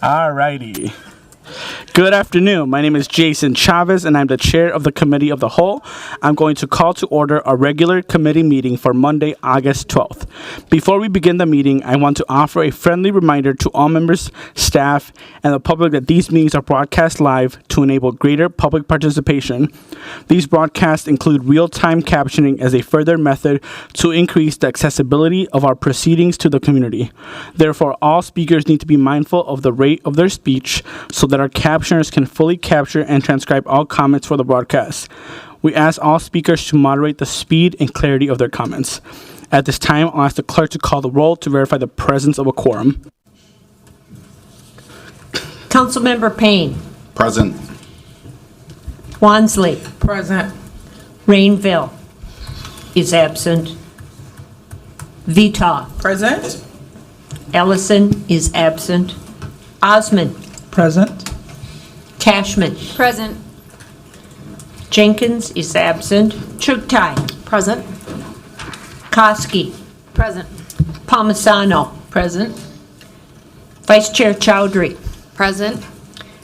Alrighty. Good afternoon. My name is Jason Chavez, and I'm the chair of the Committee of the Whole. I'm going to call to order a regular committee meeting for Monday, August 12th. Before we begin the meeting, I want to offer a friendly reminder to all members, staff, and the public that these meetings are broadcast live to enable greater public participation. These broadcasts include real-time captioning as a further method to increase the accessibility of our proceedings to the community. Therefore, all speakers need to be mindful of the rate of their speech so that our captioners can fully capture and transcribe all comments for the broadcast. We ask all speakers to moderate the speed and clarity of their comments. At this time, I'll ask the clerk to call the roll to verify the presence of a quorum. Councilmember Payne. Present. Wansley. Present. Rainville is absent. Vita. Present. Ellison is absent. Osmond. Present. Cashman. Present. Jenkins is absent. Chugtai. Present. Koski. Present. Palmisano. Present. Vice Chair Chowdhury. Present.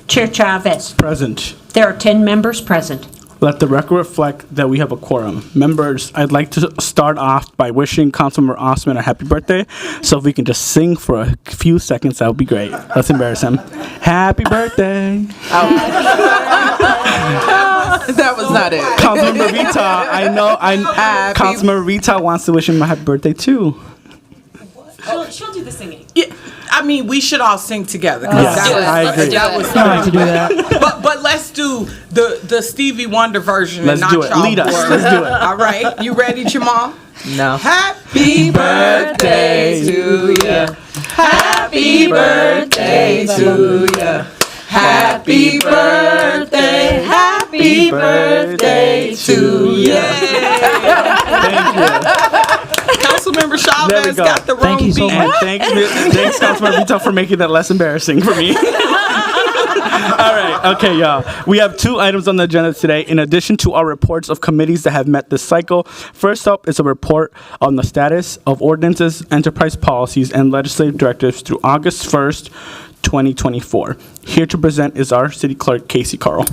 Chair Chavez. Present. There are 10 members present. Let the record reflect that we have a quorum. Members, I'd like to start off by wishing Councilmember Osman a happy birthday. So if we can just sing for a few seconds, that would be great. Let's embarrass him. Happy birthday. That was not it. Councilmember Rita, Councilmember Rita wants to wish him a happy birthday too. She'll do the singing. Yeah, I mean, we should all sing together. Yes, I agree. I like to do that. But let's do the Stevie Wonder version. Let's and do not it. y'all Lead us. board. Let's do it. All right. You ready, Jamal? No. Happy birthday to you. Happy birthday to you. Happy birthday. Happy birthday to you. Thank you. Councilmember There we Chavez go. got the wrong Thank you so beat. much. Thanks, Councilmember Rita, for making that less embarrassing for me. All right, okay, y'all. We have 2 items on the agenda today, in addition to our reports of committees that have met this cycle. First up is a report on the status of ordinances, enterprise policies, and legislative directives through August 1st, 2024. Here to present is our City Clerk, Casey Carl.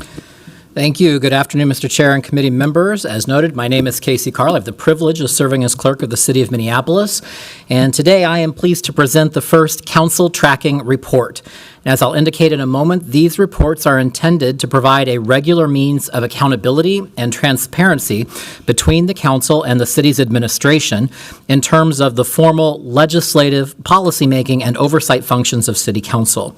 Thank you. Good afternoon, Mr. Chair and committee members. As noted, my name is Casey Carl. I have the privilege of serving as clerk of the City of Minneapolis. And today I am pleased to present the first council tracking report. As I'll indicate in a moment, these reports are intended to provide a regular means of accountability and transparency between the council and the city's administration in terms of the formal legislative, policymaking, and oversight functions of City Council.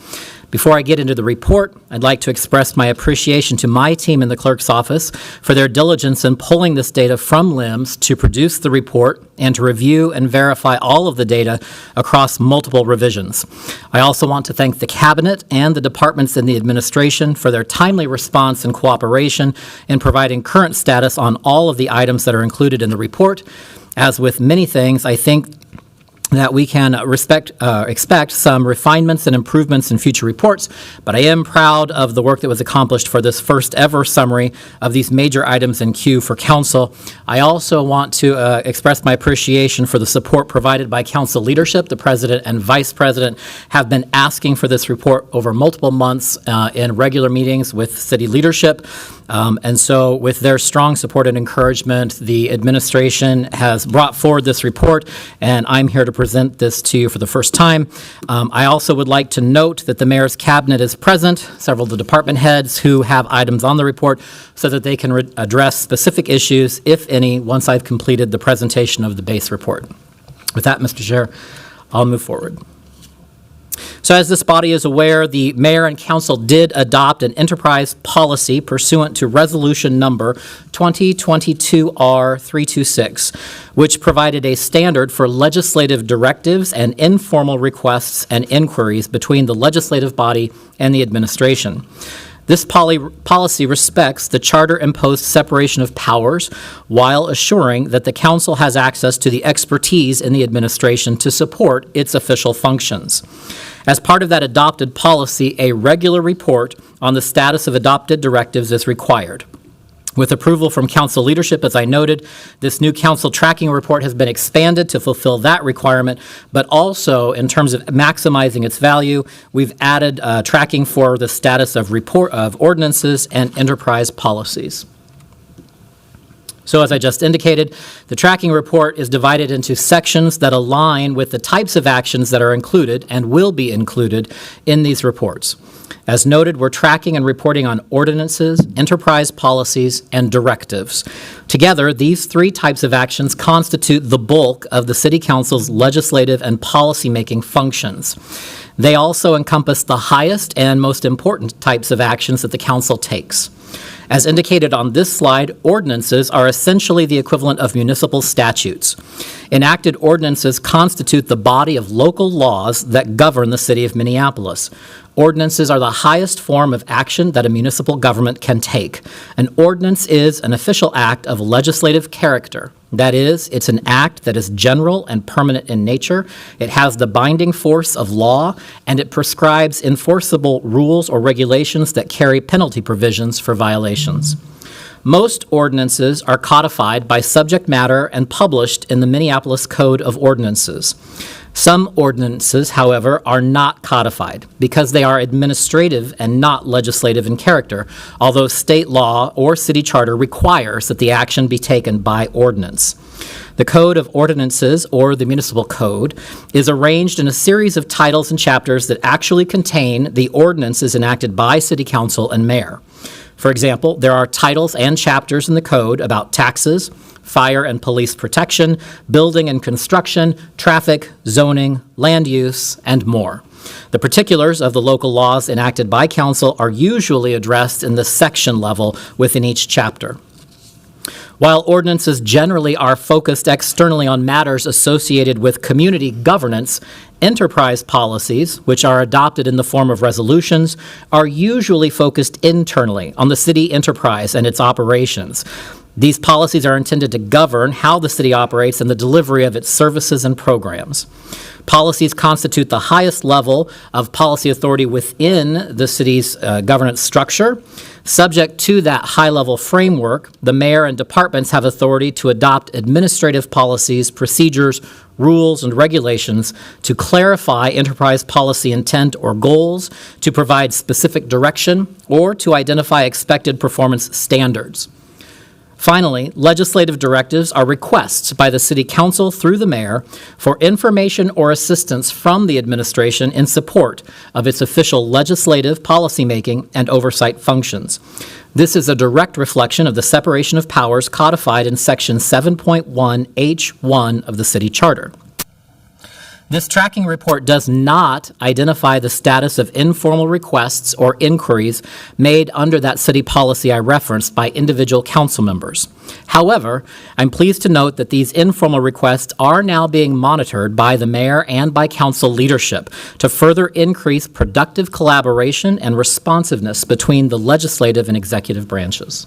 Before I get into the report, I'd like to express my appreciation to my team in the clerk's office for their diligence in pulling this data from LIMS to produce the report and to review and verify all of the data across multiple revisions. I also want to thank the Cabinet and the departments in the administration for their timely response and cooperation in providing current status on all of the items that are included in the report. As with many things, I think that we can expect some refinements and improvements in future reports, but I am proud of the work that was accomplished for this first ever summary of these major items in queue for council. I also want to express my appreciation for the support provided by council leadership. The president and vice president have been asking for this report over multiple months in regular meetings with city leadership. And so with their strong support and encouragement, the administration has brought forward this report, and I'm here to present this to you for the first time. I also would like to note that the mayor's cabinet is present, several of the department heads who have items on the report so that they can address specific issues, if any, once I've completed the presentation of the base report. With that, Mr. Chair, I'll move forward. So as this body is aware, the mayor and council did adopt an enterprise policy pursuant to resolution number 2022-R326, which provided a standard for legislative directives and informal requests and inquiries between the legislative body and the administration. This policy respects the charter-imposed separation of powers while assuring that the council has access to the expertise in the administration to support its official functions. As part of that adopted policy, a regular report on the status of adopted directives is required. With approval from council leadership, as I noted, this new council tracking report has been expanded to fulfill that requirement, but also in terms of maximizing its value, we've added tracking for the status of ordinances and enterprise policies. So as I just indicated, the tracking report is divided into sections that align with the types of actions that are included and will be included in these reports. As noted, we're tracking and reporting on ordinances, enterprise policies, and directives. Together, these three types of actions constitute the bulk of the City Council's legislative and policymaking functions. They also encompass the highest and most important types of actions that the Council takes. As indicated on this slide, ordinances are essentially the equivalent of municipal statutes. Enacted ordinances constitute the body of local laws that govern the City of Minneapolis. Ordinances are the highest form of action that a municipal government can take. An ordinance is an official act of legislative character. That is, it's an act that is general and permanent in nature. It has the binding force of law, and it prescribes enforceable rules or regulations that carry penalty provisions for violations. Most ordinances are codified by subject matter and published in the Minneapolis Code of Ordinances. Some ordinances, however, are not codified because they are administrative and not legislative in character, although state law or city charter requires that the action be taken by ordinance. The Code of Ordinances, or the Municipal Code, is arranged in a series of titles and chapters that actually contain the ordinances enacted by City Council and Mayor. For example, there are titles and chapters in the code about taxes, fire and police protection, building and construction, traffic, zoning, land use, and more. The particulars of the local laws enacted by council are usually addressed in the section level within each chapter. While ordinances generally are focused externally on matters associated with community governance, enterprise policies, which are adopted in the form of resolutions, are usually focused internally on the city enterprise and its operations. These policies are intended to govern how the city operates and the delivery of its services and programs. Policies constitute the highest level of policy authority within the city's governance structure. Subject to that high-level framework, the mayor and departments have authority to adopt administrative policies, procedures, rules, and regulations to clarify enterprise policy intent or goals, to provide specific direction, or to identify expected performance standards. Finally, legislative directives are requests by the City Council through the mayor for information or assistance from the administration in support of its official legislative, policymaking, and oversight functions. This is a direct reflection of the separation of powers codified in Section 7.1H1 of the City Charter. This tracking report does not identify the status of informal requests or inquiries made under that city policy I referenced by individual council members. However, I'm pleased to note that these informal requests are now being monitored by the mayor and by council leadership to further increase productive collaboration and responsiveness between the legislative and executive branches.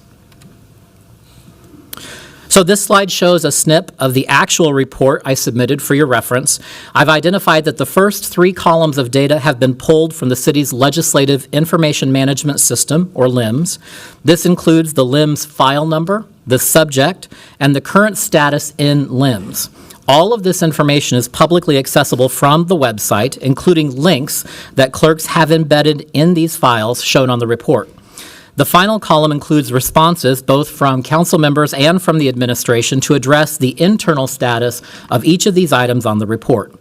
So this slide shows a snip of the actual report I submitted for your reference. I've identified that the first 3 columns of data have been pulled from the city's Legislative Information Management System, or LIMS. This includes the LIMS file number, the subject, and the current status in LIMS. All of this information is publicly accessible from the website, including links that clerks have embedded in these files shown on the report. The final column includes responses both from council members and from the administration to address the internal status of each of these items on the report.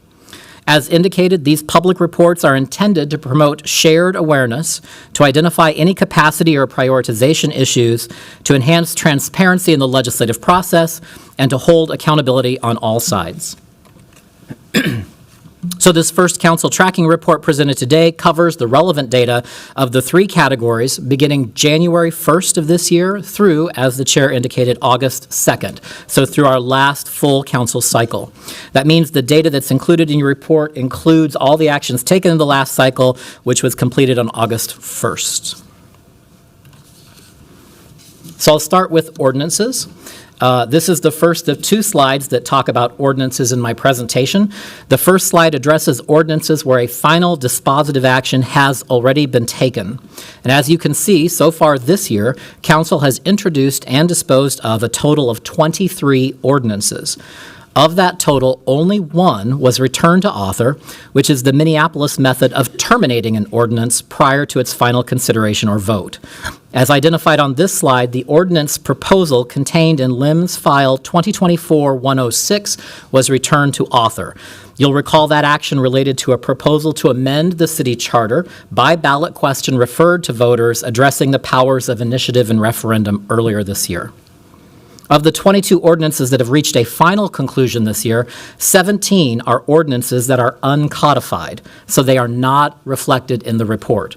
As indicated, these public reports are intended to promote shared awareness, to identify any capacity or prioritization issues, to enhance transparency in the legislative process, and to hold accountability on all sides. So this first council tracking report presented today covers the relevant data of the 3 categories beginning January 1st of this year through, as the chair indicated, August 2nd, so through our last full council cycle. That means the data that's included in your report includes all the actions taken in the last cycle, which was completed on August 1st. So I'll start with ordinances. This is the first of two slides that talk about ordinances in my presentation. The first slide addresses ordinances where a final dispositive action has already been taken. And as you can see, so far this year, Council has introduced and disposed of a total of 23 ordinances. Of that total, only one was returned to author, which is the Minneapolis method of terminating an ordinance prior to its final consideration or vote. As identified on this slide, the ordinance proposal contained in LIMS File 2024-106 was returned to author. You'll recall that action related to a proposal to amend the city charter by ballot question referred to voters addressing the powers of initiative and referendum earlier this year. Of the 22 ordinances that have reached a final conclusion this year, 17 are ordinances that are uncodified, so they are not reflected in the report.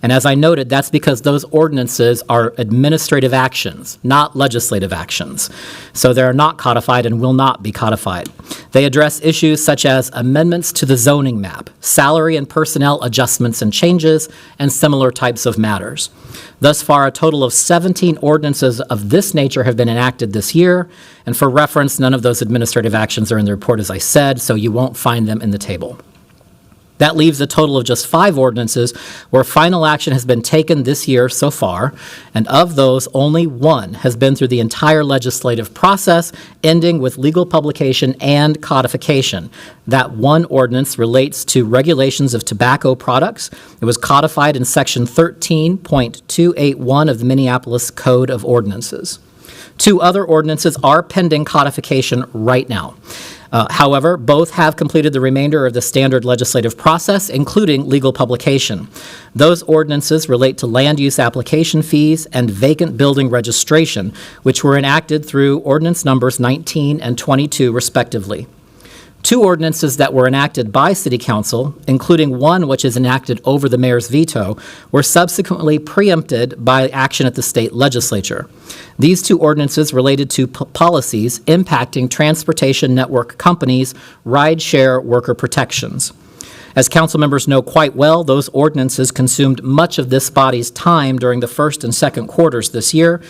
And as I noted, that's because those ordinances are administrative actions, not legislative actions. So they're not codified and will not be codified. They address issues such as amendments to the zoning map, salary and personnel adjustments and changes, and similar types of matters. Thus far, a total of 17 ordinances of this nature have been enacted this year, and for reference, none of those administrative actions are in the report, as I said, so you won't find them in the table. That leaves a total of just 5 ordinances where final action has been taken this year so far, and of those, only one has been through the entire legislative process, ending with legal publication and codification. That one ordinance relates to regulations of tobacco products. It was codified in Section 13.281 of the Minneapolis Code of Ordinances. 2 other ordinances are pending codification right now. However, both have completed the remainder of the standard legislative process, including legal publication. Those ordinances relate to land use application fees and vacant building registration, which were enacted through ordinance numbers 19 and 22, respectively. 2 ordinances that were enacted by City Council, including one which is enacted over the mayor's veto, were subsequently preempted by action at the state legislature. These 2 ordinances related to policies impacting transportation network companies' rideshare worker protections. As council members know quite well, those ordinances consumed much of this body's time during the first and second quarters this year.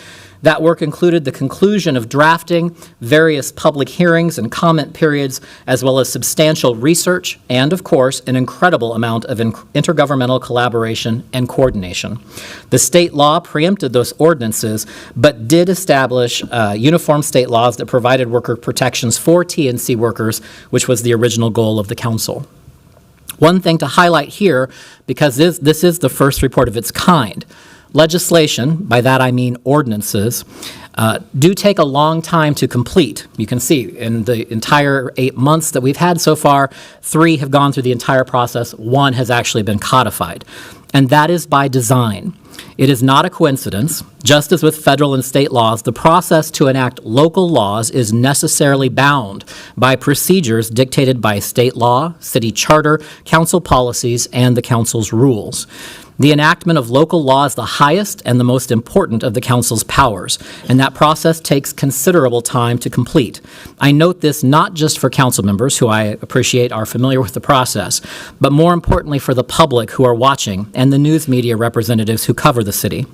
That work included the conclusion of drafting, various public hearings and comment periods, as well as substantial research, and, of course, an incredible amount of intergovernmental collaboration and coordination. The state law preempted those ordinances, but did establish uniform state laws that provided worker protections for T&C workers, which was the original goal of the council. One thing to highlight here, because this is the first report of its kind, legislation, by that I mean ordinances, do take a long time to complete. You can see in the entire 8 months that we've had so far, 3 have gone through the entire process, 1 has actually been codified. And that is by design. It is not a coincidence. Just as with federal and state laws, the process to enact local laws is necessarily bound by procedures dictated by state law, city charter, council policies, and the council's rules. The enactment of local law is the highest and the most important of the council's powers, and that process takes considerable time to complete. I note this not just for council members, who I appreciate are familiar with the process, but more importantly for the public who are watching and the news media representatives who cover the city.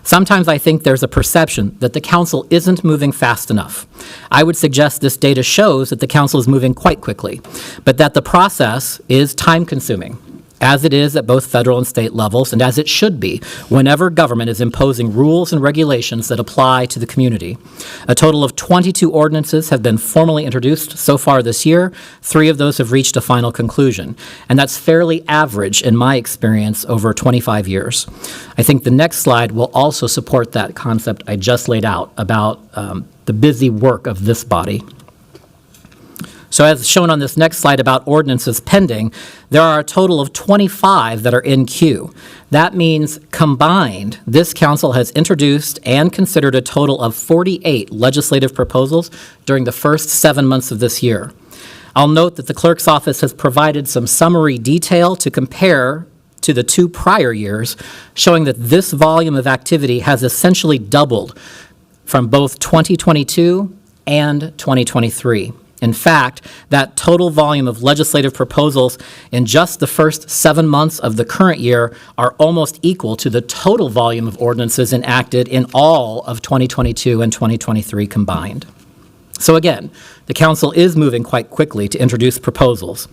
Sometimes I think there's a perception that the council isn't moving fast enough. I would suggest this data shows that the council is moving quite quickly, but that the process is time-consuming, as it is at both federal and state levels, and as it should be whenever government is imposing rules and regulations that apply to the community. A total of 22 ordinances have been formally introduced so far this year. 3 of those have reached a final conclusion, and that's fairly average in my experience over 25 years. I think the next slide will also support that concept I just laid out about the busy work of this body. So as shown on this next slide about ordinances pending, there are a total of 25 that are in queue. That means combined, this council has introduced and considered a total of 48 legislative proposals during the first 7 months of this year. I'll note that the clerk's office has provided some summary detail to compare to the 2 prior years, showing that this volume of activity has essentially doubled from both 2022 and 2023. In fact, that total volume of legislative proposals in just the first 7 months of the current year are almost equal to the total volume of ordinances enacted in all of 2022 and 2023 combined. So again, the council is moving quite quickly to introduce proposals,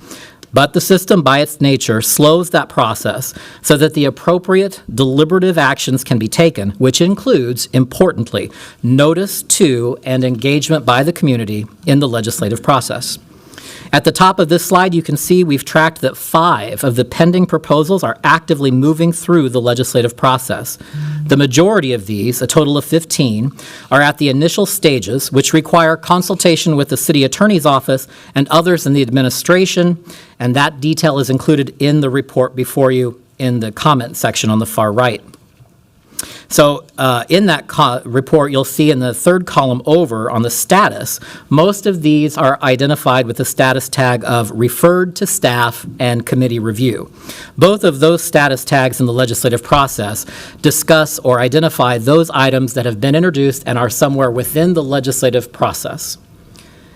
but the system by its nature slows that process so that the appropriate deliberative actions can be taken, which includes, importantly, notice to and engagement by the community in the legislative process. At the top of this slide, you can see we've tracked that 5 of the pending proposals are actively moving through the legislative process. The majority of these, a total of 15, are at the initial stages, which require consultation with the city attorney's office and others in the administration, and that detail is included in the report before you in the comment section on the far right. So in that report, you'll see in the third column over on the status, most of these are identified with the status tag of referred to staff and committee review. Both of those status tags in the legislative process discuss or identify those items that have been introduced and are somewhere within the legislative process.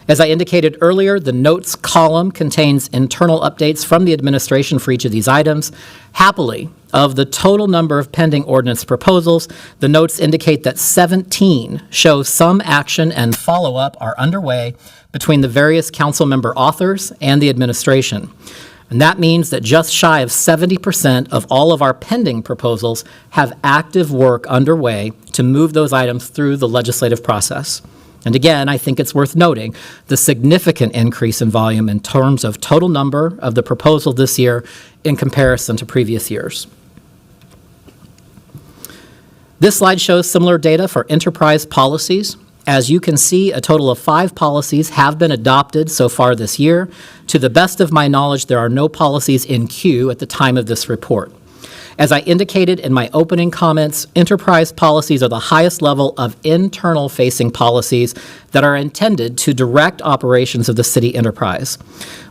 As I indicated earlier, the notes column contains internal updates from the administration for each of these items. Happily, of the total number of pending ordinance proposals, the notes indicate that 17 show some action and follow-up are underway between the various council member authors and the administration. And that means that just shy of 70% of all of our pending proposals have active work underway to move those items through the legislative process. And again, I think it's worth noting the significant increase in volume in terms of total number of the proposal this year in comparison to previous years. This slide shows similar data for enterprise policies. As you can see, a total of 5 policies have been adopted so far this year. To the best of my knowledge, there are no policies in queue at the time of this report. As I indicated in my opening comments, enterprise policies are the highest level of internal-facing policies that are intended to direct operations of the city enterprise.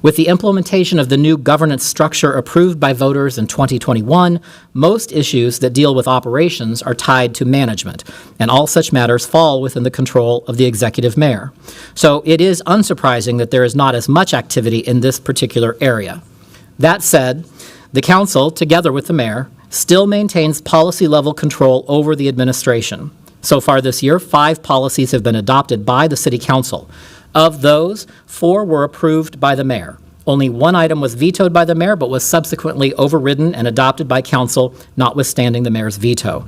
With the implementation of the new governance structure approved by voters in 2021, most issues that deal with operations are tied to management, and all such matters fall within the control of the executive mayor. So it is unsurprising that there is not as much activity in this particular area. That said, the council, together with the mayor, still maintains policy-level control over the administration. So far this year, 5 policies have been adopted by the City Council. Of those, 4 were approved by the mayor. Only 1 item was vetoed by the mayor, but was subsequently overridden and adopted by council, notwithstanding the mayor's veto.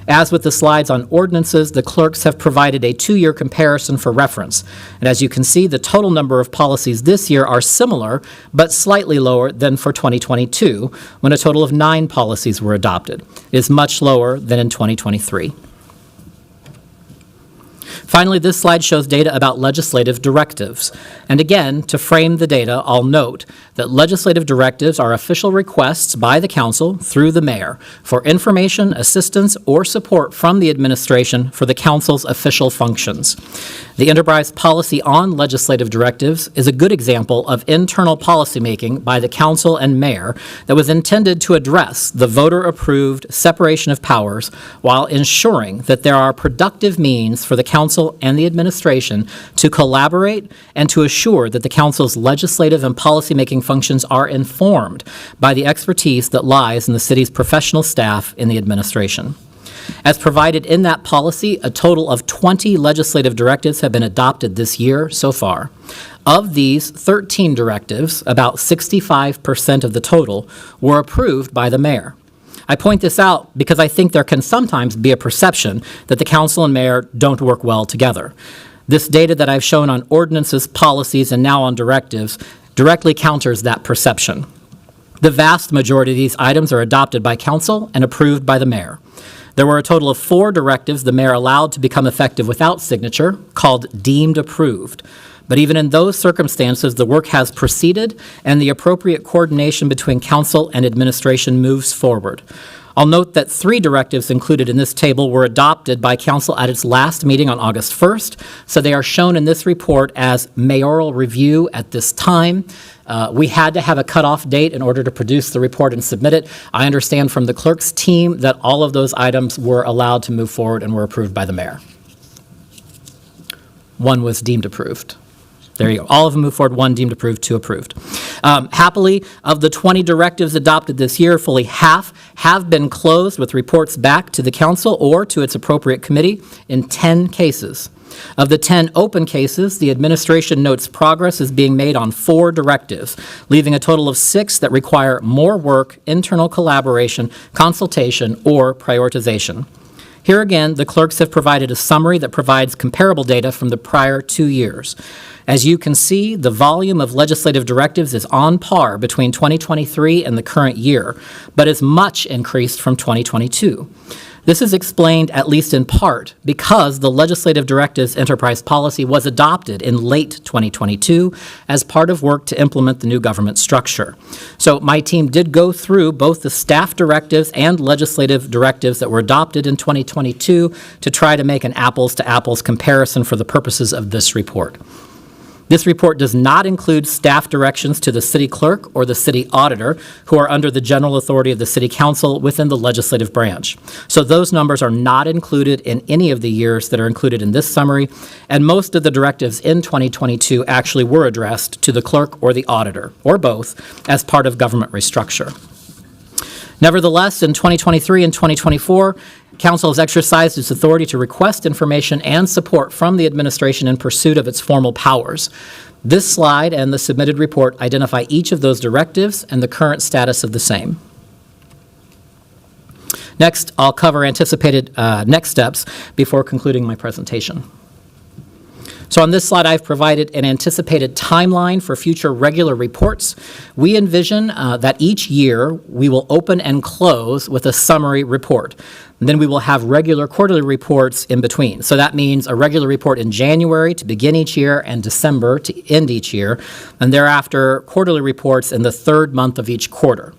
As with the slides on ordinances, the clerks have provided a 2-year comparison for reference. And as you can see, the total number of policies this year are similar, but slightly lower than for 2022, when a total of 9 policies were adopted. It is much lower than in 2023. Finally, this slide shows data about legislative directives. And again, to frame the data, I'll note that legislative directives are official requests by the council through the mayor for information, assistance, or support from the administration for the council's official functions. The enterprise policy on legislative directives is a good example of internal policymaking by the council and mayor that was intended to address the voter-approved separation of powers while ensuring that there are productive means for the council and the administration to collaborate and to assure that the council's legislative and policymaking functions are informed by the expertise that lies in the city's professional staff in the administration. As provided in that policy, a total of 20 legislative directives have been adopted this year so far. Of these, 13 directives, about 65% of the total, were approved by the mayor. I point this out because I think there can sometimes be a perception that the council and mayor don't work well together. This data that I've shown on ordinances, policies, and now on directives directly counters that perception. The vast majority of these items are adopted by council and approved by the mayor. There were a total of 4 directives the mayor allowed to become effective without signature, called deemed approved. But even in those circumstances, the work has proceeded and the appropriate coordination between council and administration moves forward. I'll note that 3 directives included in this table were adopted by council at its last meeting on August 1st, so they are shown in this report as mayoral review at this time. We had to have a cutoff date in order to produce the report and submit it. I understand from the clerk's team that all of those items were allowed to move forward and were approved by the mayor. 1 was deemed approved. There you go. All of them move forward, one deemed approved, two approved. Happily, of the 20 directives adopted this year, fully half have been closed with reports back to the council or to its appropriate committee in 10 cases. Of the 10 open cases, the administration notes progress is being made on 4 directives, leaving a total of 6 that require more work, internal collaboration, consultation, or prioritization. Here again, the clerks have provided a summary that provides comparable data from the prior 2 years. As you can see, the volume of legislative directives is on par between 2023 and the current year, but is much increased from 2022. This is explained, at least in part, because the legislative directives enterprise policy was adopted in late 2022 as part of work to implement the new government structure. So my team did go through both the staff directives and legislative directives that were adopted in 2022 to try to make an apples-to-apples comparison for the purposes of this report. This report does not include staff directions to the city clerk or the city auditor, who are under the general authority of the city council within the legislative branch. So those numbers are not included in any of the years that are included in this summary, and most of the directives in 2022 actually were addressed to the clerk or the auditor, or both, as part of government restructure. Nevertheless, in 2023 and 2024, Council has exercised its authority to request information and support from the administration in pursuit of its formal powers. This slide and the submitted report identify each of those directives and the current status of the same. Next, I'll cover anticipated next steps before concluding my presentation. So on this slide, I've provided an anticipated timeline for future regular reports. We envision that each year we will open and close with a summary report. And then we will have regular quarterly reports in between. So that means a regular report in January to begin each year and December to end each year, and thereafter quarterly reports in the third month of each quarter.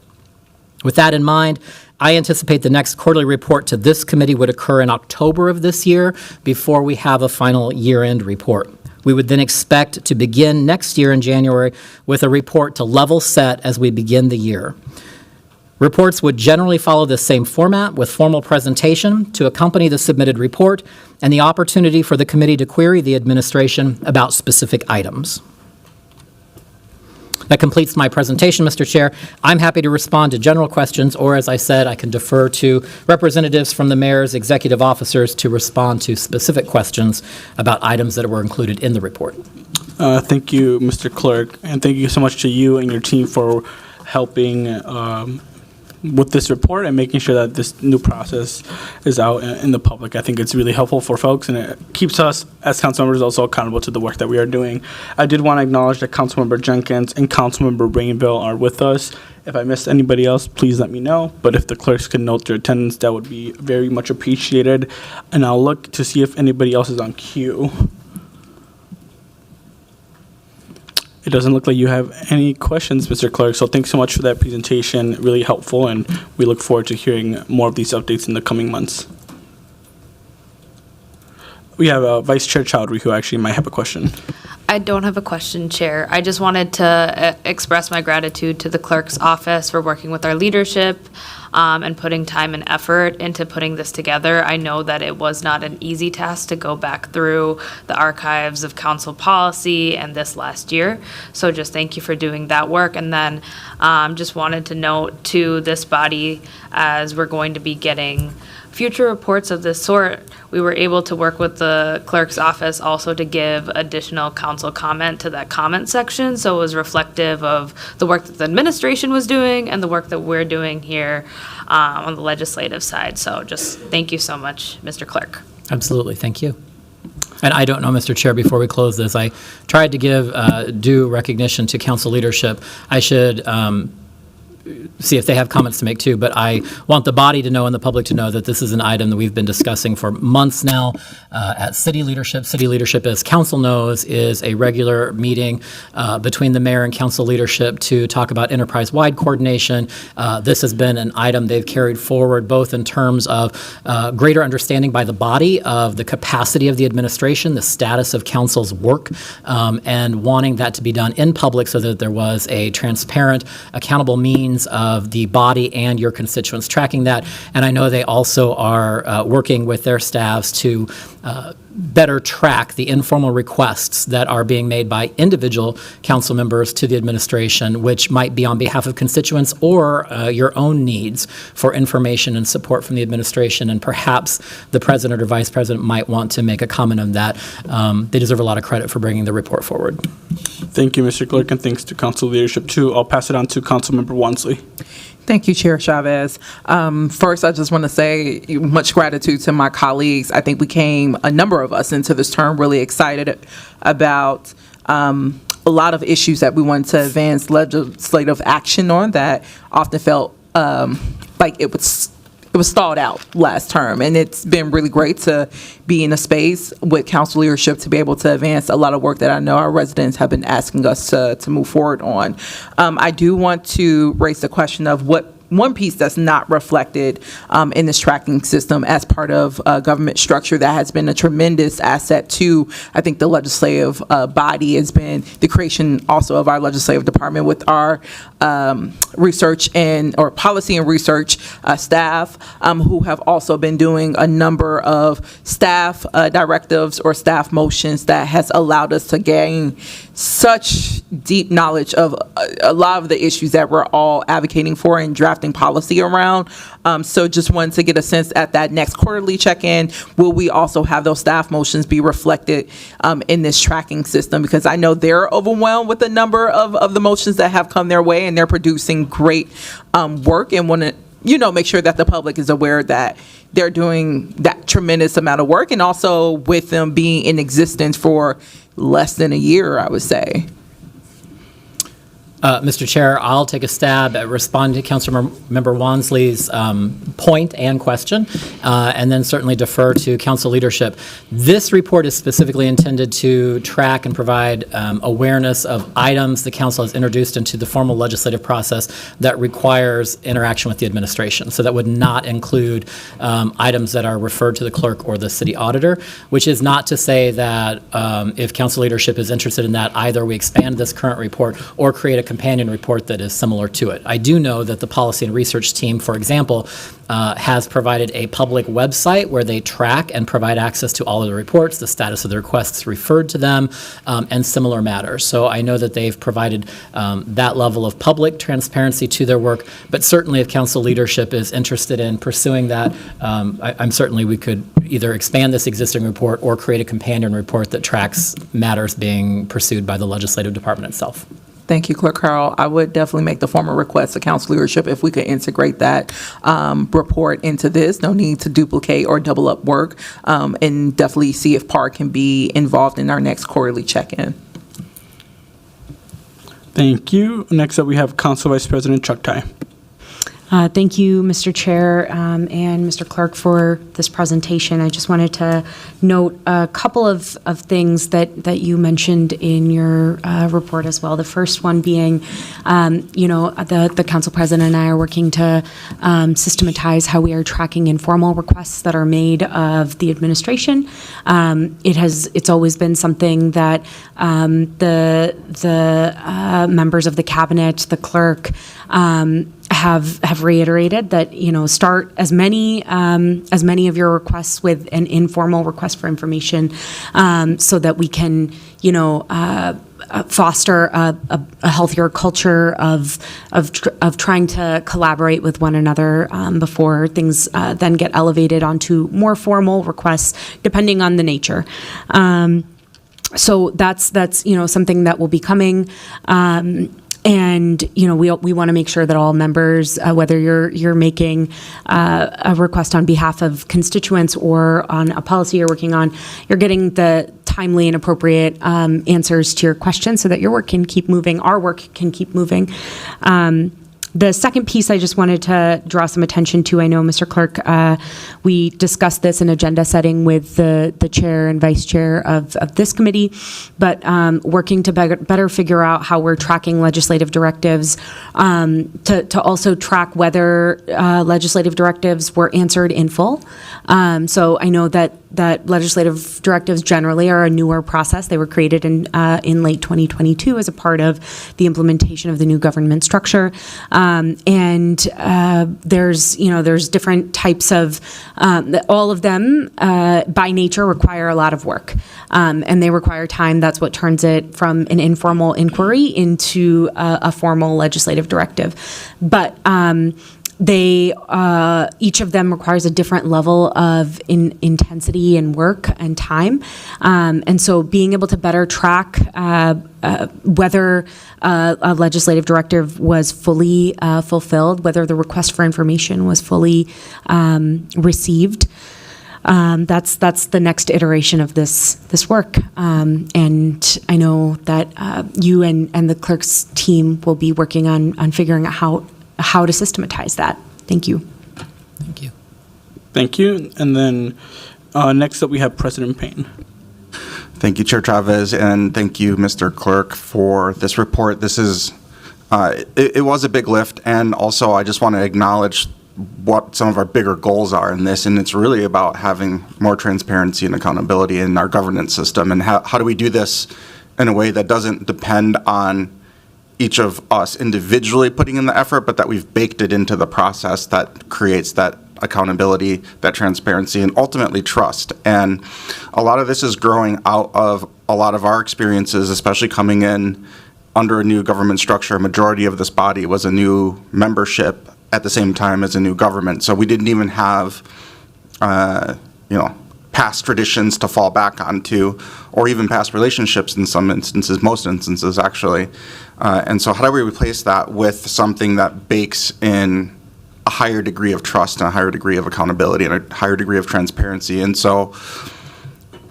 With that in mind, I anticipate the next quarterly report to this committee would occur in October of this year before we have a final year-end report. We would then expect to begin next year in January with a report to level set as we begin the year. Reports would generally follow the same format with formal presentation to accompany the submitted report and the opportunity for the committee to query the administration about specific items. That completes my presentation, Mr. Chair. I'm happy to respond to general questions, or as I said, I can defer to representatives from the mayor's executive officers to respond to specific questions about items that were included in the report. Thank you, Mr. Clerk, and thank you so much to you and your team for helping with this report and making sure that this new process is out in the public. I think it's really helpful for folks, and it keeps us as council members also accountable to the work that we are doing. I did want to acknowledge that Councilmember Jenkins and Councilmember Rainville are with us. If I missed anybody else, please let me know. But if the clerks could note their attendance, that would be very much appreciated. And I'll look to see if anybody else is on queue. It doesn't look like you have any questions, Mr. Clerk, so thanks so much for that presentation. Really helpful, and we look forward to hearing more of these updates in the coming months. We have Vice Chair Chowdhury, who actually might have a question. I don't have a question, Chair. I just wanted to express my gratitude to the clerk's office for working with our leadership and putting time and effort into putting this together. I know that it was not an easy task to go back through the archives of council policy and this last year. So just thank you for doing that work. And then just wanted to note to this body, as we're going to be getting future reports of this sort, we were able to work with the clerk's office also to give additional council comment to that comment section. So it was reflective of the work that the administration was doing and the work that we're doing here on the legislative side. So just thank you so much, Mr. Clerk. Absolutely. Thank you. And I don't know, Mr. Chair, before we close this, I tried to give due recognition to council leadership. I should see if they have comments to make too, but I want the body to know and the public to know that this is an item that we've been discussing for months now at city leadership. City leadership, as council knows, is a regular meeting between the mayor and council leadership to talk about enterprise-wide coordination. This has been an item they've carried forward both in terms of greater understanding by the body of the capacity of the administration, the status of council's work, and wanting that to be done in public so that there was a transparent, accountable means of the body and your constituents tracking that. And I know they also are working with their staffs to better track the informal requests that are being made by individual council members to the administration, which might be on behalf of constituents or your own needs for information and support from the administration. And perhaps the president or vice president might want to make a comment on that. They deserve a lot of credit for bringing the report forward. Thank you, Mr. Clerk, and thanks to council leadership too. I'll pass it on to Councilmember Wansley. Thank you, Chair Chavez. First, I just want to say much gratitude to my colleagues. I think we came, a number of us, into this term really excited about a lot of issues that we wanted to advance legislative action on that often felt like it was stalled out last term. And it's been really great to be in a space with council leadership to be able to advance a lot of work that I know our residents have been asking us to move forward on. I do want to raise the question of what one piece that's not reflected in this tracking system as part of government structure that has been a tremendous asset to, I think, the legislative body has been the creation also of our legislative department with our research or policy and research staff who have also been doing a number of staff directives or staff motions that has allowed us to gain such deep knowledge of a lot of the issues that we're all advocating for and drafting policy around. So just wanted to get a sense at that next quarterly check-in, will we also have those staff motions be reflected in this tracking system? Because I know they're overwhelmed with the number of the motions that have come their way, and they're producing great work, and want to make sure that the public is aware that they're doing that tremendous amount of work, and also with them being in existence for less than a year, I would say. Mr. Chair, I'll take a stab at responding to Councilmember Wansley's point and question, and then certainly defer to council leadership. This report is specifically intended to track and provide awareness of items the council has introduced into the formal legislative process that requires interaction with the administration. So that would not include items that are referred to the clerk or the city auditor, which is not to say that if council leadership is interested in that, either we expand this current report or create a companion report that is similar to it. I do know that the policy and research team, for example, has provided a public website where they track and provide access to all of the reports, the status of the requests referred to them, and similar matters. So I know that they've provided that level of public transparency to their work, but certainly if council leadership is interested in pursuing that, I'm certainly we could either expand this existing report or create a companion report that tracks matters being pursued by the legislative department itself. Thank you, Clerk Carroll. I would definitely make the formal request to council leadership if we could integrate that report into this. No need to duplicate or double up work, and definitely see if PAR can be involved in our next quarterly check-in. Thank you. Next up, we have Council Vice President Chuck Tai. Thank you, Mr. Chair, and Mr. Clerk, for this presentation. I just wanted to note a couple of things that you mentioned in your report as well. The first one being, the council president and I are working to systematize how we are tracking informal requests that are made of the administration. It's always been something that the members of the cabinet, the clerk, have reiterated that start as many of your requests with an informal request for information, so that we can foster a healthier culture of trying to collaborate with one another before things then get elevated onto more formal requests, depending on the nature. So that's something that will be coming. And we want to make sure that all members, whether you're making a request on behalf of constituents or on a policy you're working on, you're getting the timely and appropriate answers to your questions so that your work can keep moving, our work can keep moving. The second piece I just wanted to draw some attention to, I know, Mr. Clerk, we discussed this in agenda setting with the chair and vice chair of this committee, but working to better figure out how we're tracking legislative directives, to also track whether legislative directives were answered in full. So I know that legislative directives generally are a newer process. They were created in late 2022 as a part of the implementation of the new government structure. There's different types of, all of them by nature require a lot of work, and they require time. That's what turns it from an informal inquiry into a formal legislative directive. But they each of them requires a different level of intensity and work and time, and so being able to better track whether a legislative directive was fully fulfilled, whether the request for information was fully received. That's the next iteration of this work, and I know that you and the clerk's team will be working on figuring out how to systematize that. Thank you. Thank you. Thank you. And then next up, we have President Payne. Thank you, Chair Chavez, and thank you, Mr. Clerk, for this report. This is, it was a big lift, and also I just want to acknowledge what some of our bigger goals are in this, and it's really about having more transparency and accountability in our governance system, and how do we do this in a way that doesn't depend on each of us individually putting in the effort, but that we've baked it into the process that creates that accountability, that transparency, and ultimately trust. And a lot of this is growing out of a lot of our experiences, especially coming in under a new government structure. A majority of this body was a new membership at the same time as a new government. So we didn't even have, past traditions to fall back onto, or even past relationships in some instances, most instances actually. And so how do we replace that with something that bakes in a higher degree of trust and a higher degree of accountability and a higher degree of transparency? And so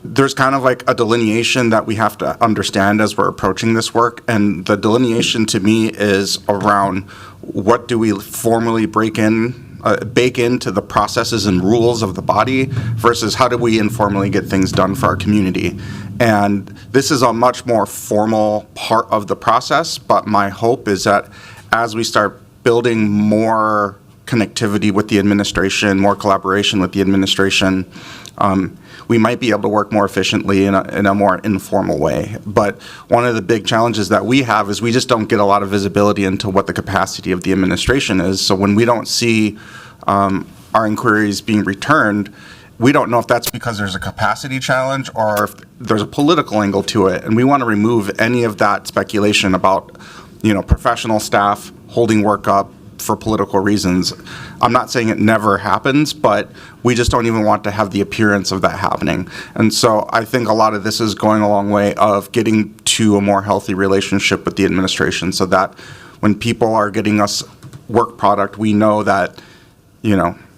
there's kind of like a delineation that we have to understand as we're approaching this work. And the delineation to me is around what do we formally bake into the processes and rules of the body versus how do we informally get things done for our community. And this is a much more formal part of the process, but my hope is that as we start building more connectivity with the administration, more collaboration with the administration, we might be able to work more efficiently in a more informal way. But one of the big challenges that we have is we just don't get a lot of visibility into what the capacity of the administration is. So when we don't see our inquiries being returned, we don't know if that's because there's a capacity challenge or if there's a political angle to it. And we want to remove any of that speculation about, professional staff holding work up for political reasons. I'm not saying it never happens, but we just don't even want to have the appearance of that happening. And so I think a lot of this is going a long way of getting to a more healthy relationship with the administration so that when people are getting us work product, we know that,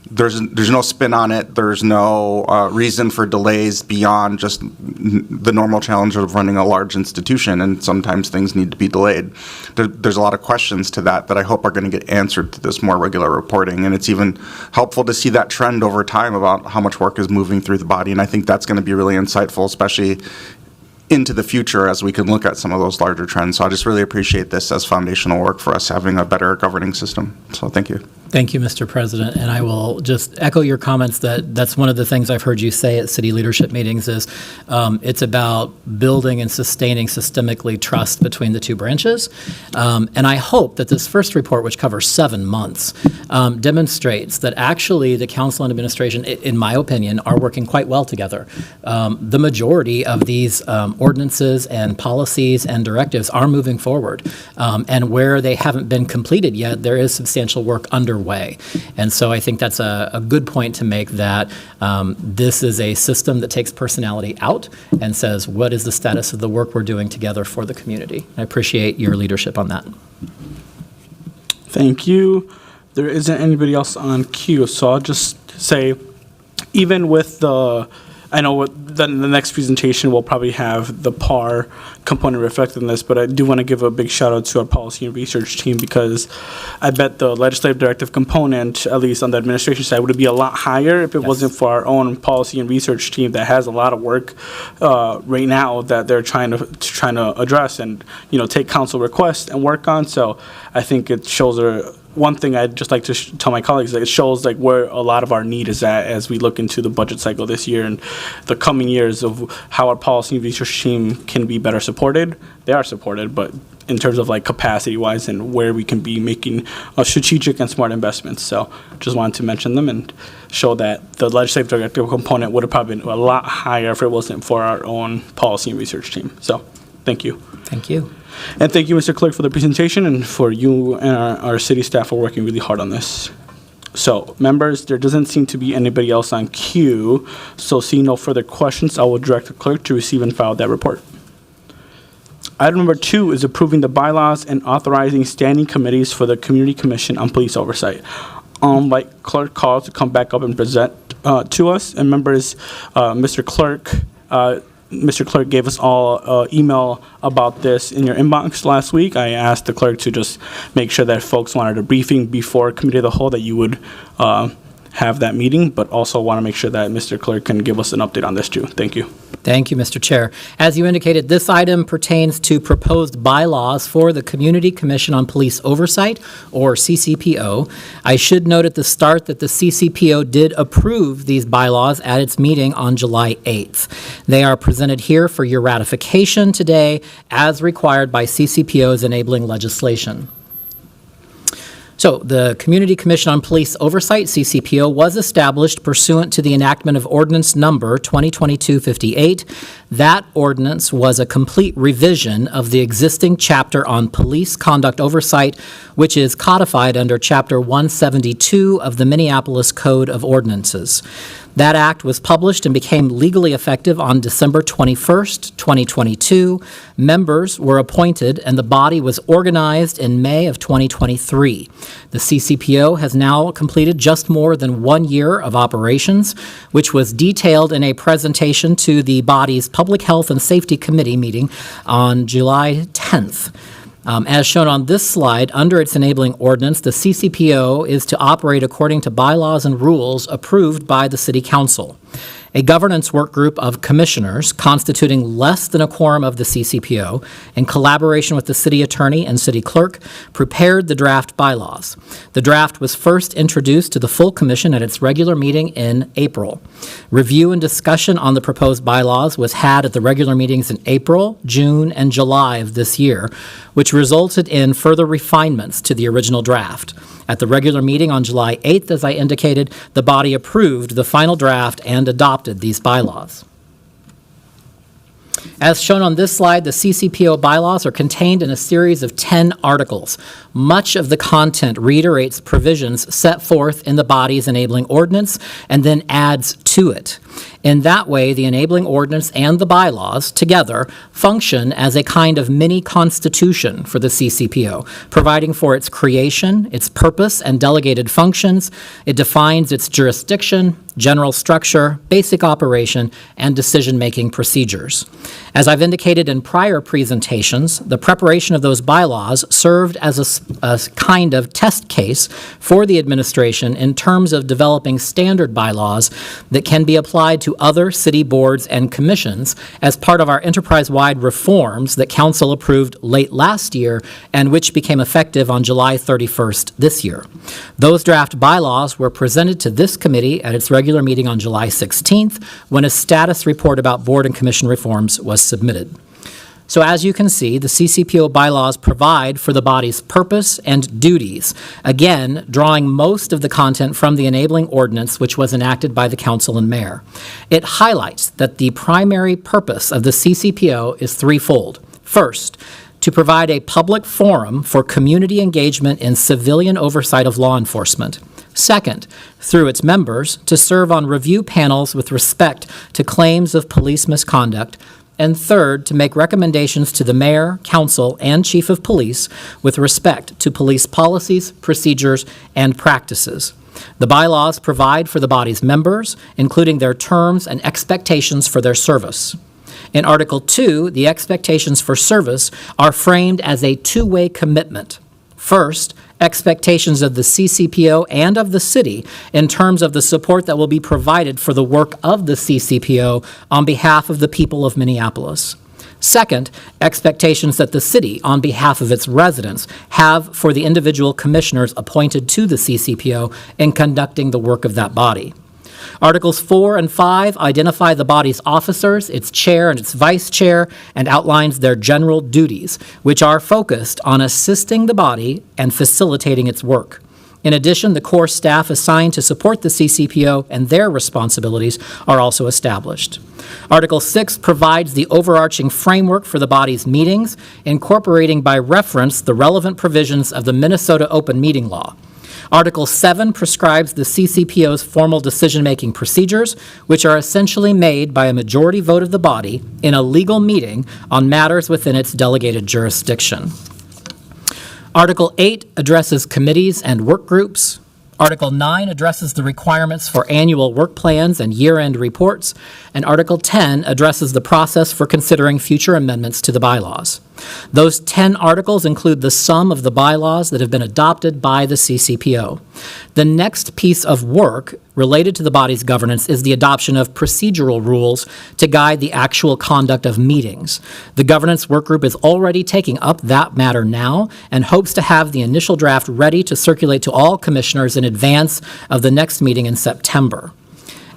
there's no spin on it. There's no reason for delays beyond just the normal challenge of running a large institution, and sometimes things need to be delayed. There's a lot of questions to that I hope are going to get answered through this more regular reporting, and it's even helpful to see that trend over time about how much work is moving through the body, and I think that's going to be really insightful, especially into the future as we can look at some of those larger trends. So I just really appreciate this as foundational work for us having a better governing system. So thank you. Thank you, Mr. President. And I will just echo your comments that's one of the things I've heard you say at city leadership meetings is it's about building and sustaining systemically trust between the two branches. And I hope that this first report, which covers 7 months, demonstrates that actually the council and administration, in my opinion, are working quite well together. The majority of these ordinances and policies and directives are moving forward. And where they haven't been completed yet, there is substantial work underway. And so I think that's a good point to make, that this is a system that takes personality out and says, what is the status of the work we're doing together for the community? I appreciate your leadership on that. Thank you. There isn't anybody else on queue, so I'll just say, even with I know the next presentation will probably have the PAR component reflected in this, but I do want to give a big shout out to our policy and research team, because I bet the legislative directive component, at least on the administration side, would be a lot higher if it wasn't for our own policy and research team that has a lot of work right now that they're trying to address and take council requests and work on. So I think it shows one thing I'd just like to tell my colleagues, that it shows like where a lot of our need is at as we look into the budget cycle this year and the coming years of how our policy and research team can be better supported. They are supported, but in terms of like capacity wise and where we can be making strategic and smart investments. So just wanted to mention them and show that the legislative directive component would have probably been a lot higher if it wasn't for our own policy and research team. So thank you. Thank you. And thank you, Mr. Clerk, for the presentation and for you and our city staff for working really hard on this. So members, there doesn't seem to be anybody else on queue. So seeing no further questions, I will direct the clerk to receive and file that report. Item number 2 is approving the bylaws and authorizing standing committees for the Community Commission on Police Oversight. Like Clerk Call to come back up and present to us. And members, Mr. Clerk gave us all an email about this in your inbox last week. I asked the clerk to just make sure that folks wanted a briefing before Committee of the Whole, that you would have that meeting, but also want to make sure that Mr. Clerk can give us an update on this too. Thank you. Thank you, Mr. Chair. As you indicated, this item pertains to proposed bylaws for the Community Commission on Police Oversight, or CCPO. I should note at the start that the CCPO did approve these bylaws at its meeting on July 8th. They are presented here for your ratification today, as required by CCPO's enabling legislation. So the Community Commission on Police Oversight, CCPO, was established pursuant to the enactment of Ordinance Number 2022-58. That ordinance was a complete revision of the existing chapter on police conduct oversight, which is codified under Chapter 172 of the Minneapolis Code of Ordinances. That act was published and became legally effective on December 21st, 2022. Members were appointed and the body was organized in May of 2023. The CCPO has now completed just more than 1 year of operations, which was detailed in a presentation to the body's Public Health and Safety Committee meeting on July 10th. As shown on this slide, under its enabling ordinance, the CCPO is to operate according to bylaws and rules approved by the City Council. A governance work group of commissioners constituting less than a quorum of the CCPO, in collaboration with the city attorney and city clerk, prepared the draft bylaws. The draft was first introduced to the full commission at its regular meeting in April. Review and discussion on the proposed bylaws was had at the regular meetings in April, June, and July of this year, which resulted in further refinements to the original draft. At the regular meeting on July 8th, as I indicated, the body approved the final draft and adopted these bylaws. As shown on this slide, the CCPO bylaws are contained in a series of 10 articles. Much of the content reiterates provisions set forth in the body's enabling ordinance and then adds to it. In that way, the enabling ordinance and the bylaws together function as a kind of mini constitution for the CCPO, providing for its creation, its purpose, and delegated functions. It defines its jurisdiction, general structure, basic operation, and decision-making procedures. As I've indicated in prior presentations, the preparation of those bylaws served as a kind of test case for the administration in terms of developing standard bylaws that can be applied to other city boards and commissions as part of our enterprise-wide reforms that Council approved late last year and which became effective on July 31st this year. Those draft bylaws were presented to this committee at its regular meeting on July 16th, when a status report about board and commission reforms was submitted. So as you can see, the CCPO bylaws provide for the body's purpose and duties, again, drawing most of the content from the enabling ordinance which was enacted by the council and mayor. It highlights that the primary purpose of the CCPO is threefold. First, to provide a public forum for community engagement in civilian oversight of law enforcement. Second, through its members, to serve on review panels with respect to claims of police misconduct. And third, to make recommendations to the mayor, council, and chief of police with respect to police policies, procedures, and practices. The bylaws provide for the body's members, including their terms and expectations for their service. In Article 2, the expectations for service are framed as a two-way commitment. First, expectations of the CCPO and of the city in terms of the support that will be provided for the work of the CCPO on behalf of the people of Minneapolis. Second, expectations that the city, on behalf of its residents, have for the individual commissioners appointed to the CCPO in conducting the work of that body. Articles 4 and 5 identify the body's officers, its chair and its vice chair, and outlines their general duties, which are focused on assisting the body and facilitating its work. In addition, the core staff assigned to support the CCPO and their responsibilities are also established. Article 6 provides the overarching framework for the body's meetings, incorporating by reference the relevant provisions of the Minnesota Open Meeting Law. Article 7 prescribes the CCPO's formal decision-making procedures, which are essentially made by a majority vote of the body in a legal meeting on matters within its delegated jurisdiction. Article 8 addresses committees and work groups. Article 9 addresses the requirements for annual work plans and year-end reports, and Article 10 addresses the process for considering future amendments to the bylaws. Those 10 articles include the sum of the bylaws that have been adopted by the CCPO. The next piece of work related to the body's governance is the adoption of procedural rules to guide the actual conduct of meetings. The governance work group is already taking up that matter now and hopes to have the initial draft ready to circulate to all commissioners in advance of the next meeting in September.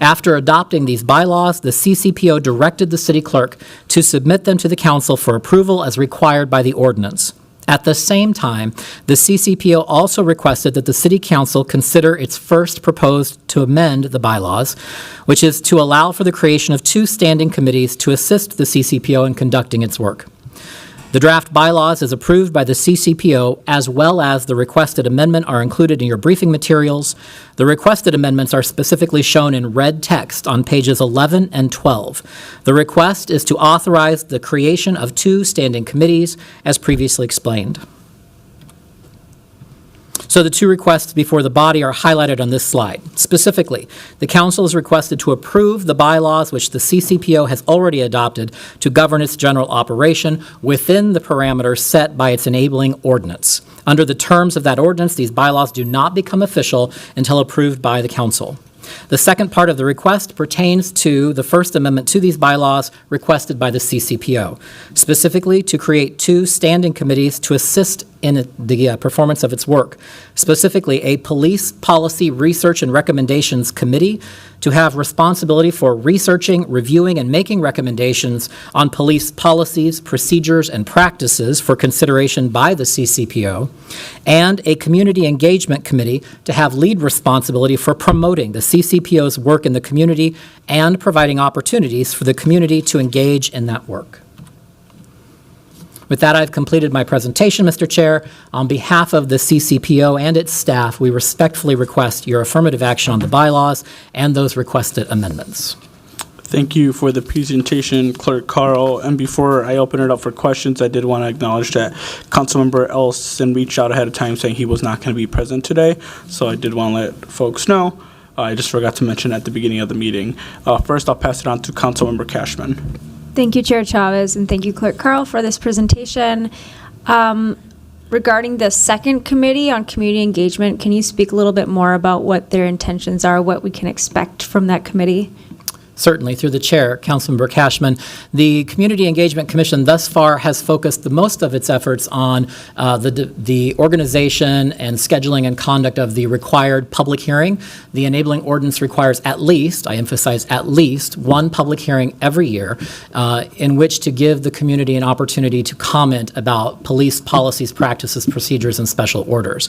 After adopting these bylaws, the CCPO directed the city clerk to submit them to the council for approval as required by the ordinance. At the same time, the CCPO also requested that the city council consider its first proposed to amend the bylaws, which is to allow for the creation of 2 standing committees to assist the CCPO in conducting its work. The draft bylaws as approved by the CCPO, as well as the requested amendment, are included in your briefing materials. The requested amendments are specifically shown in red text on pages 11 and 12. The request is to authorize the creation of 2 standing committees, as previously explained. So the 2 requests before the body are highlighted on this slide. Specifically, the council is requested to approve the bylaws which the CCPO has already adopted to govern its general operation within the parameters set by its enabling ordinance. Under the terms of that ordinance, these bylaws do not become official until approved by the council. The second part of the request pertains to the First Amendment to these bylaws requested by the CCPO, specifically to create 2 standing committees to assist in the performance of its work, specifically a Police Policy Research and Recommendations Committee to have responsibility for researching, reviewing, and making recommendations on police policies, procedures, and practices for consideration by the CCPO, and a Community Engagement Committee to have lead responsibility for promoting the CCPO's work in the community and providing opportunities for the community to engage in that work. With that, I've completed my presentation, Mr. Chair. On behalf of the CCPO and its staff, we respectfully request your affirmative action on the bylaws and those requested amendments. Thank you for the presentation, Clerk Carl. And before I open it up for questions, I did want to acknowledge that Councilmember Ellison reached out ahead of time saying he was not going to be present today. So I did want to let folks know. I just forgot to mention at the beginning of the meeting. First, I'll pass it on to Councilmember Cashman. Thank you, Chair Chavez, and thank you, Clerk Carl, for this presentation. Regarding the second committee on community engagement, can you speak a little bit more about what their intentions are, what we can expect from that committee? Certainly, through the chair, Councilmember Cashman. The Community Engagement Commission thus far has focused the most of its efforts on the organization and scheduling and conduct of the required public hearing. The enabling ordinance requires at least, I emphasize at least, 1 public hearing every year in which to give the community an opportunity to comment about police policies, practices, procedures, and special orders.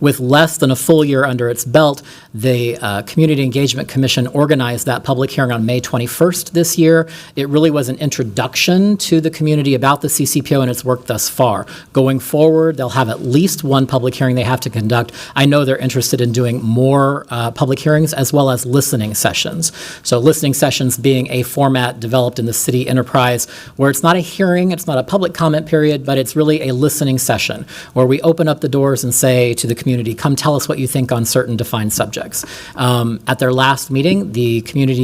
With less than a full year under its belt, the Community Engagement Commission organized that public hearing on May 21st this year. It really was an introduction to the community about the CCPO and its work thus far. Going forward, they'll have at least 1 public hearing they have to conduct. I know they're interested in doing more public hearings as well as listening sessions. So listening sessions being a format developed in the city enterprise where it's not a hearing, it's not a public comment period, but it's really a listening session where we open up the doors and say to the community, come tell us what you think on certain defined subjects. At their last meeting, the Community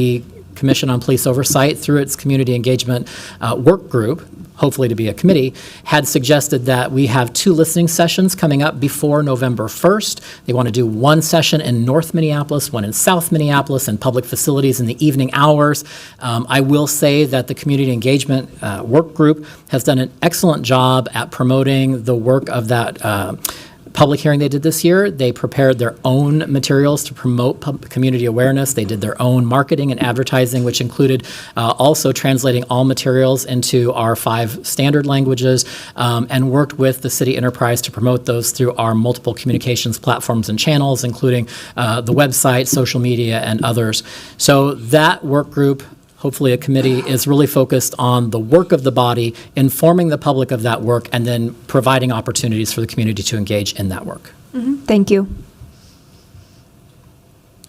Commission on Police Oversight, through its community engagement work group, hopefully to be a committee, had suggested that we have 2 listening sessions coming up before November 1st. They want to do one session in North Minneapolis, one in South Minneapolis, and public facilities in the evening hours. I will say that the community engagement work group has done an excellent job at promoting the work of that public hearing they did this year. They prepared their own materials to promote community awareness. They did their own marketing and advertising, which included also translating all materials into our 5 standard languages, and worked with the city enterprise to promote those through our multiple communications platforms and channels, including the website, social media, and others. So that work group, hopefully a committee, is really focused on the work of the body, informing the public of that work, and then providing opportunities for the community to engage in that work. Thank you.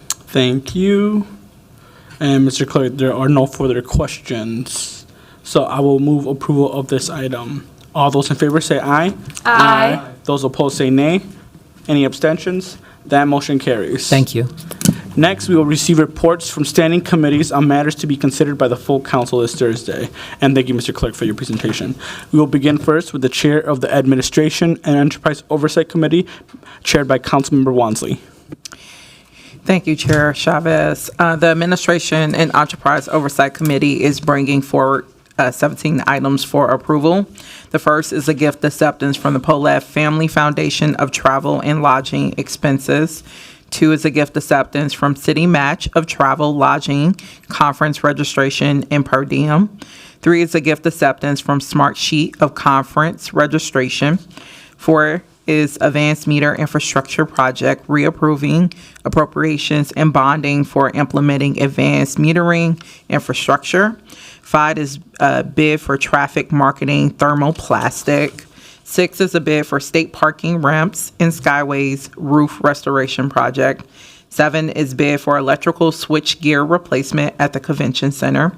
Thank you. And Mr. Clerk, there are no further questions. So I will move approval of this item. All those in favor say aye. Aye. Those opposed say nay. Any abstentions? That motion carries. Thank you. Next, we will receive reports from standing committees on matters to be considered by the full council this Thursday. And thank you, Mr. Clerk, for your presentation. We will begin first with the Chair of the Administration and Enterprise Oversight Committee, chaired by Councilmember Wansley. Thank you, Chair Chavez. The Administration and Enterprise Oversight Committee is bringing forward 17 items for approval. The first is a gift acceptance from the Polef Family Foundation of travel and lodging expenses. 2 is a gift acceptance from City Match of travel, lodging, conference registration, and per diem. 3 is a gift acceptance from Smart Sheet of conference registration. 4 is Advanced Meter Infrastructure Project, reapproving appropriations and bonding for implementing advanced metering infrastructure. 5 is a bid for traffic marketing thermoplastic. 6 is a bid for state parking ramps and skyways roof restoration project. 7 is bid for electrical switch gear replacement at the convention center.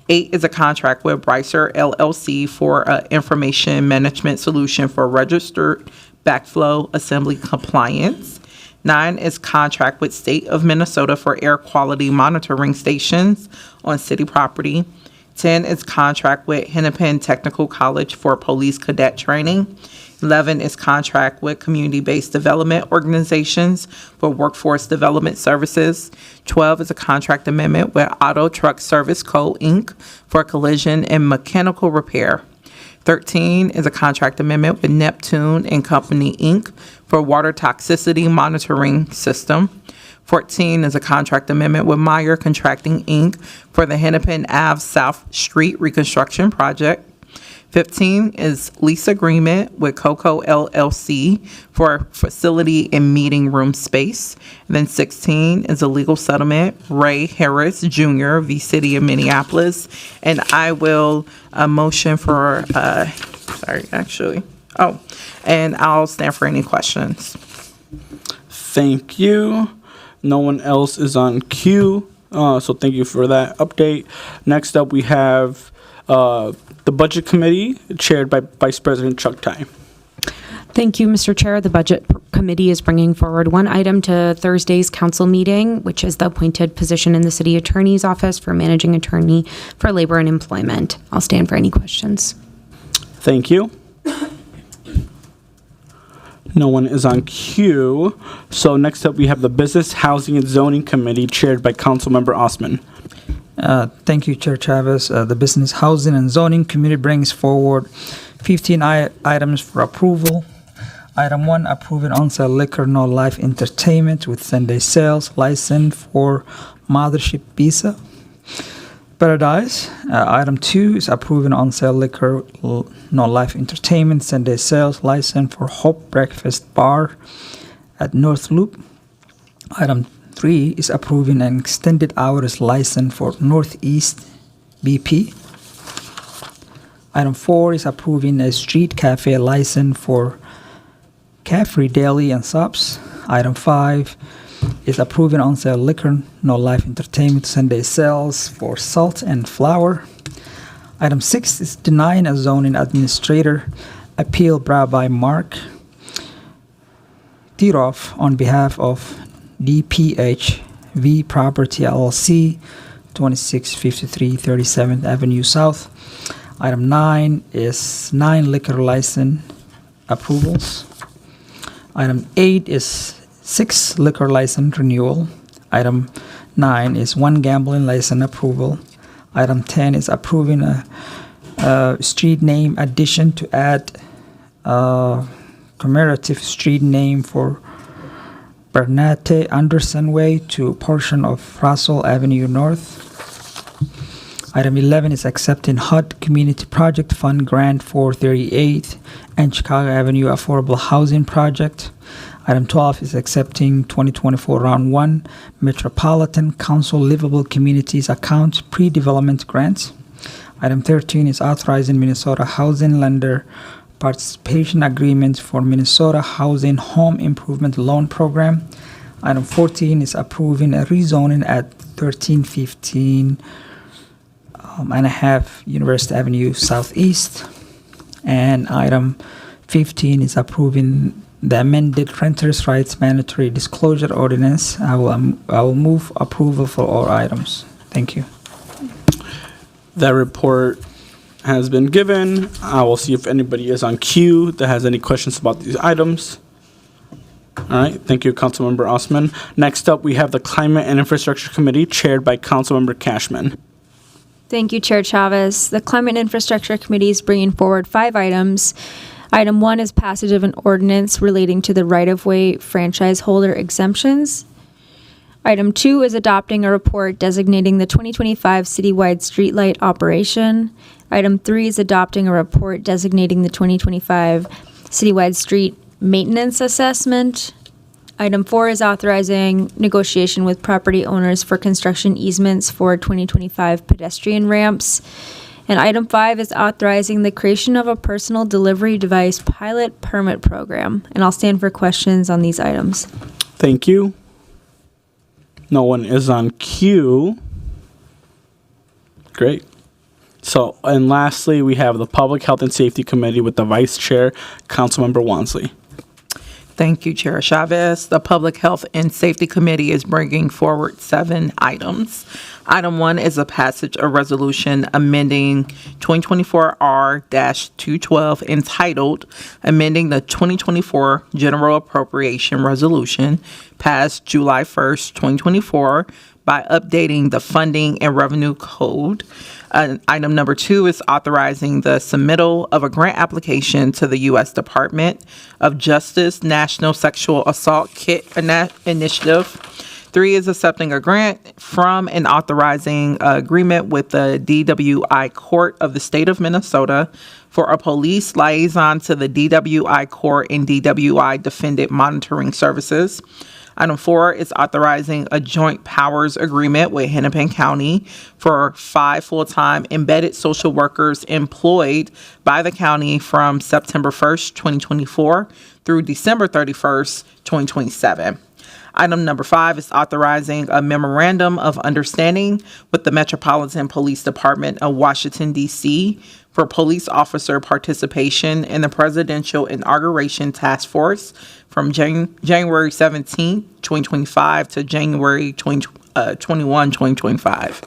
8 is a contract with Brycer LLC for an information management solution for registered backflow assembly compliance. 9 is contract with State of Minnesota for air quality monitoring stations on city property. 10 is contract with Hennepin Technical College for police cadet training. 11 is contract with community-based development organizations for workforce development services. 12 is a contract amendment with Auto Truck Service Co. Inc. for collision and mechanical repair. 13 is a contract amendment with Neptune and Company Inc. for water toxicity monitoring system. 14 is a contract amendment with Meyer Contracting, Inc. for the Hennepin Ave South Street reconstruction project. 15 is lease agreement with Coco LLC for facility and meeting room space. And then 16 is a legal settlement, Ray Harris Jr. v. City of Minneapolis. And I will motion for, and I'll stand for any questions. Thank you. No one else is on queue, so thank you for that update. Next up, we have the Budget Committee, chaired by Vice President Chuck Tai. Thank you, Mr. Chair. The Budget Committee is bringing forward one item to Thursday's council meeting, which is the appointed position in the City Attorney's Office for Managing Attorney for Labor and Employment. I'll stand for any questions. Thank you. No one is on queue. So next up, we have the Business, Housing, and Zoning Committee, chaired by Councilmember Osman. Thank you, Chair Chavez. The Business, Housing, and Zoning Committee brings forward 15 items for approval. Item 1, approving on-sale liquor, no live entertainment with Sunday sales license for Mothership Pizza Paradise. Item 2 is approving on-sale liquor, no live entertainment, Sunday sales license for Hope Breakfast Bar at North Loop. Item 3 is approving an extended hours license for Northeast BP. Item 4 is approving a street cafe license for Caffrey Deli and Subs. Item 5 is approving on-sale liquor, no live entertainment, Sunday sales for Salt and Flour. Item 6 is denying a zoning administrator appeal brought by Mark Tiroff on behalf of DPH V Property LLC, 2653 37th Avenue South. Item 9 is 9 liquor license approvals. Item 8 is 6 liquor license renewal. Item 9 is 1 gambling license approval. Item 10 is approving a street name addition to add a commemorative street name for Bernate Anderson Way to a portion of Russell Avenue North. Item 11 is accepting HUD Community Project Fund Grant for 38th and Chicago Avenue Affordable Housing Project. Item 12 is accepting 2024 Round 1 Metropolitan Council Livable Communities Account Pre-Development Grants. Item 13 is authorizing Minnesota Housing Lender Participation Agreement for Minnesota Housing Home Improvement Loan Program. Item 14 is approving a rezoning at 1315 and a half University Avenue Southeast. And item 15 is approving the amended renters' rights mandatory disclosure ordinance. I will move approval for all items. Thank you. That report has been given. I will see if anybody is on queue that has any questions about these items. All right, thank you, Councilmember Osman. Next up, we have the Climate and Infrastructure Committee chaired by Councilmember Cashman. Thank you, Chair Chavez. The Climate and Infrastructure Committee is bringing forward 5 items. Item 1 is passage of an ordinance relating to the right-of-way franchise holder exemptions. Item 2 is adopting a report designating the 2025 citywide streetlight operation. Item 3 is adopting a report designating the 2025 citywide street maintenance assessment. Item 4 is authorizing negotiation with property owners for construction easements for 2025 pedestrian ramps. And item 5 is authorizing the creation of a personal delivery device pilot permit program. And I'll stand for questions on these items. Thank you. No one is on queue. Great. So, and lastly, we have the Public Health and Safety Committee with the Vice Chair, Councilmember Wansley. Thank you, Chair Chavez. The Public Health and Safety Committee is bringing forward 7 items. Item 1 is a passage of resolution amending 2024 R-212 entitled Amending the 2024 General Appropriation Resolution passed July 1st, 2024 by updating the Funding and Revenue Code. Item number 2 is authorizing the submittal of a grant application to the U.S. Department of Justice National Sexual Assault Kit Initiative. 3 is accepting a grant from and authorizing an agreement with the DWI Court of the State of Minnesota for a police liaison to the DWI Court and DWI Defendant Monitoring Services. Item 4 is authorizing a joint powers agreement with Hennepin County for 5 full-time embedded social workers employed by the county from September 1st, 2024 through December 31st, 2027. Item number 5 is authorizing a memorandum of understanding with the Metropolitan Police Department of Washington, D.C. for police officer participation in the Presidential Inauguration Task Force from January 17, 2025 to January 21, 2025.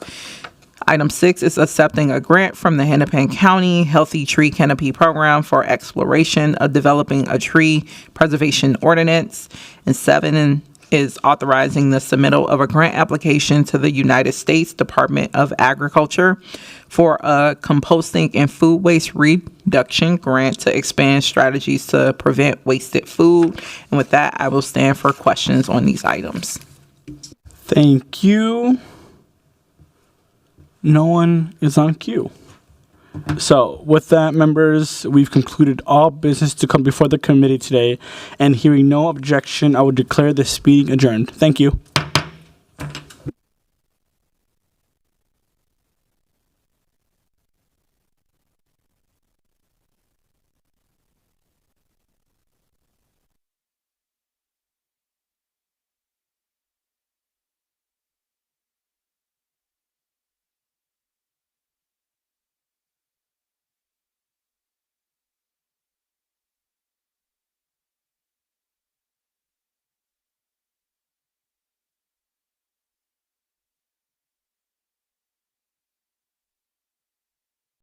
Item 6 is accepting a grant from the Hennepin County Healthy Tree Canopy Program for exploration of developing a tree preservation ordinance. And 7 is authorizing the submittal of a grant application to the United States Department of Agriculture for a composting and food waste reduction grant to expand strategies to prevent wasted food. And with that, I will stand for questions on these items. Thank you. No one is on queue. So with that, members, we've concluded all business to come before the committee today, and hearing no objection, I would declare this meeting adjourned. Thank you.